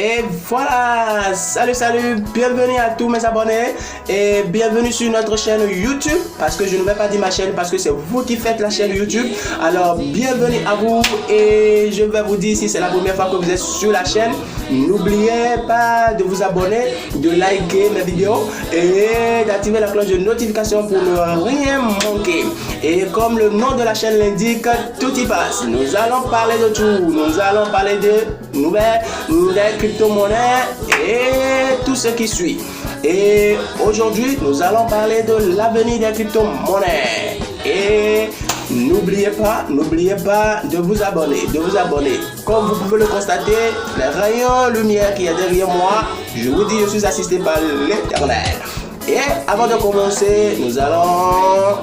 Et voilà, salut, bienvenue à tous mes abonnés et bienvenue sur notre chaîne YouTube, parce que je ne vais pas dire ma chaîne parce que c'est vous qui faites la chaîne YouTube. Alors bienvenue à vous et je vais vous dire, si c'est la première fois que vous êtes sur la chaîne, n'oubliez pas de vous abonner, de liker mes vidéos et d'activer la cloche de notification pour ne rien manquer. Et comme le nom de la chaîne l'indique, tout y passe. Nous allons parler de tout, nous allons parler de nouvelles, des crypto-monnaies et tout ce qui suit. Et aujourd'hui, nous allons parler de l'avenir des crypto-monnaies. Et n'oubliez pas de vous abonner, Comme vous pouvez le constater, les rayons lumière qui est derrière moi, je vous dis, je suis assisté par l'Éternel. Et avant de commencer, nous allons...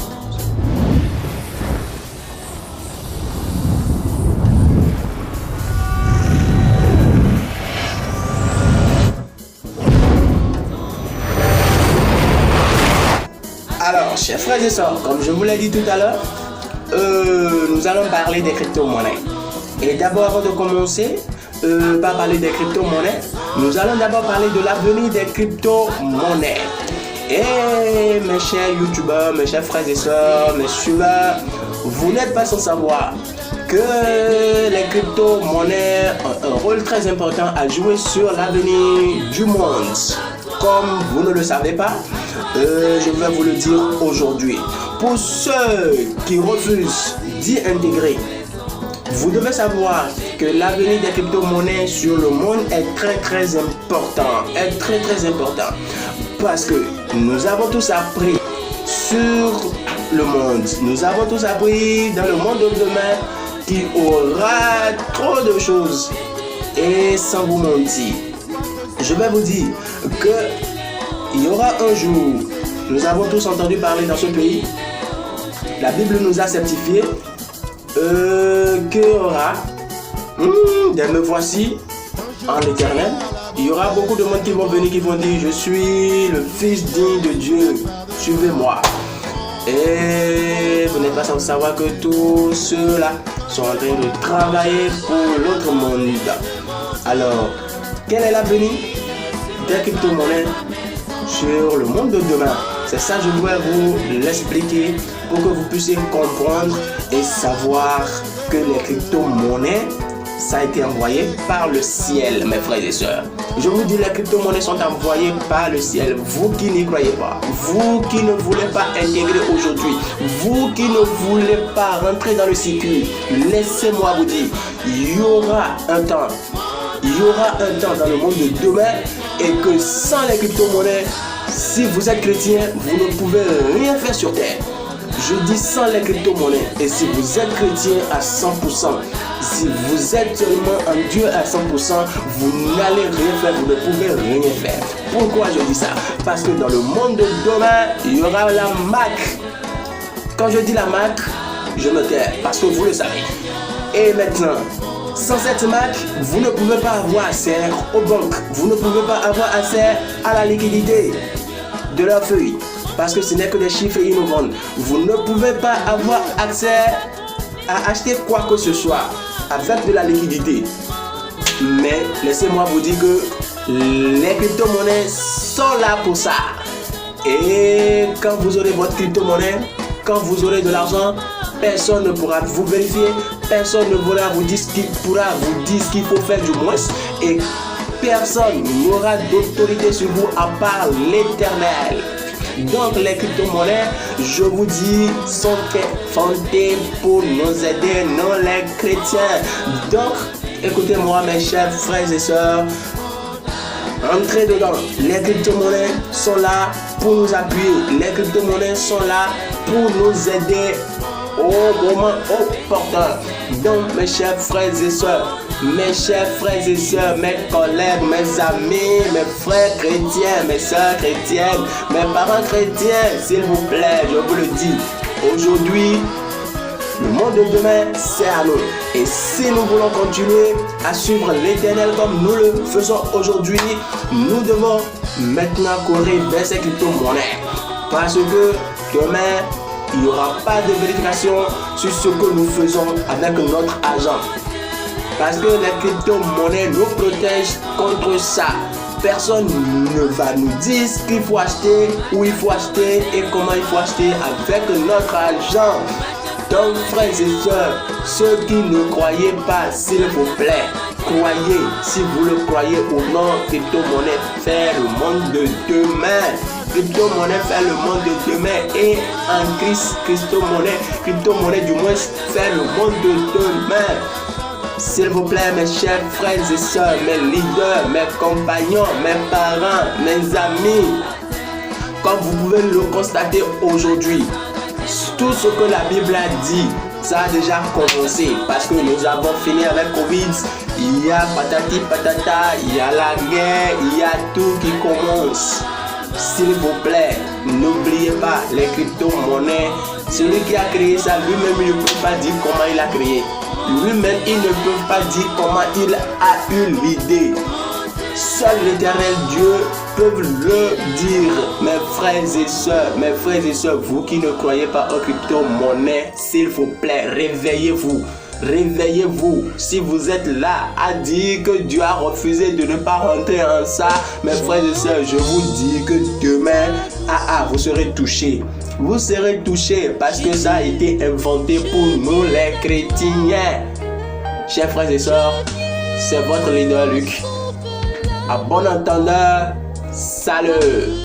Alors, chers frères et sœurs, comme je vous l'ai dit tout à l'heure, nous allons parler des crypto-monnaies. Et d'abord, avant de commencer par parler des crypto-monnaies, nous allons d'abord parler de l'avenir des crypto-monnaies. Et mes chers youtubeurs, mes chers frères et sœurs, mes suiveurs, vous n'êtes pas sans savoir que les crypto-monnaies ont un rôle très important à jouer sur l'avenir du monde. Comme vous ne le savez pas, je vais vous le dire aujourd'hui. Pour ceux qui refusent d'y intégrer, vous devez savoir que l'avenir des crypto-monnaies sur le monde est très important. Parce que nous avons tous appris sur le monde. Nous avons tous appris dans le monde de demain qu'il y aura trop de choses. Et sans vous mentir, je vais vous dire que il y aura un jour, nous avons tous entendu parler dans ce pays, la Bible nous a certifié qu'il y aura des me voici en l'Éternel. Il y aura beaucoup de monde qui vont venir, qui vont dire, je suis le fils digne de Dieu, suivez-moi. Et vous n'êtes pas sans savoir que tous ceux-là sont en train de travailler pour l'autre monde. Alors, quel est l'avenir des crypto-monnaies sur le monde de demain? C'est ça que je voudrais vous l'expliquer pour que vous puissiez comprendre et savoir que les crypto-monnaies, ça a été envoyé par le ciel, mes frères et sœurs. Je vous dis, les crypto-monnaies sont envoyées par le ciel. Vous qui n'y croyez pas, vous qui ne voulez pas intégrer aujourd'hui, vous qui ne voulez pas rentrer dans le circuit, laissez-moi vous dire, il y aura un temps dans le monde de demain, et que sans les crypto-monnaies, si vous êtes chrétien, vous ne pouvez rien faire sur terre. Je dis sans les crypto-monnaies. Et si vous êtes chrétien à 100%, si vous êtes seulement en Dieu à 100%, vous n'allez rien faire, vous ne pouvez rien faire. Pourquoi je dis ça? Parce que dans le monde de demain, il y aura la MAC. Quand je dis la MAC, je me tais, parce que vous le savez. Et maintenant, sans cette MAC, vous ne pouvez pas avoir accès aux banques. Vous ne pouvez pas avoir accès à la liquidité de leurs feuilles. Parce que ce n'est que des chiffres innovants. Vous ne pouvez pas avoir accès à acheter quoi que ce soit avec de la liquidité. Mais laissez-moi vous dire que les crypto-monnaies sont là pour ça. Et quand vous aurez votre crypto-monnaie, quand vous aurez de l'argent, personne ne pourra vous vérifier, personne ne pourra vous dire ce qu'il faut faire du moins, et personne n'aura d'autorité sur vous à part l'Éternel. Donc les crypto-monnaies, je vous dis, sont fondées pour nous aider, non les chrétiens. Donc écoutez-moi mes chers frères et sœurs, entrez dedans. Les crypto-monnaies sont là pour nous appuyer, les crypto-monnaies sont là pour nous aider au moment opportun. Donc mes chers frères et sœurs, mes collègues, mes amis, mes frères chrétiens, mes sœurs chrétiennes, mes parents chrétiens, s'il vous plaît, je vous le dis, aujourd'hui, le monde de demain, c'est à nous. Et si nous voulons continuer à suivre l'Éternel comme nous le faisons aujourd'hui, nous devons maintenant courir vers ces crypto-monnaies. Parce que demain, il n'y aura pas de vérification sur ce que nous faisons avec notre argent. Parce que les crypto-monnaies nous protègent contre ça. Personne ne va nous dire ce qu'il faut acheter, où il faut acheter et comment il faut acheter avec notre argent. Donc frères et sœurs, ceux qui ne croyaient pas, s'il vous plaît, croyez. Si vous le croyez ou non, crypto-monnaie fait le monde de demain. Crypto-monnaie fait le monde de demain et en Christ, crypto-monnaie du moins fait le monde de demain. S'il vous plaît, mes chers frères et sœurs, mes leaders, mes compagnons, mes parents, mes amis, comme vous pouvez le constater aujourd'hui, tout ce que la Bible a dit, ça a déjà commencé parce que nous avons fini avec Covid. Il y a patati patata, il y a la guerre, il y a tout qui commence. S'il vous plaît, n'oubliez pas les crypto-monnaies. Celui qui a créé ça, lui-même, il ne peut pas dire comment il a créé. Lui-même, il ne peut pas dire comment il a eu l'idée. Seul l'Éternel Dieu peut le dire. Mes frères et sœurs, vous qui ne croyez pas aux crypto-monnaies, s'il vous plaît, réveillez-vous. Réveillez-vous. Si vous êtes là à dire que Dieu a refusé de ne pas rentrer en ça, mes frères et sœurs, je vous dis que demain, vous serez touchés. Vous serez touchés parce que ça a été inventé pour nous les chrétiens. Chers frères et sœurs, c'est votre leader Luc. À bon entendeur, salut!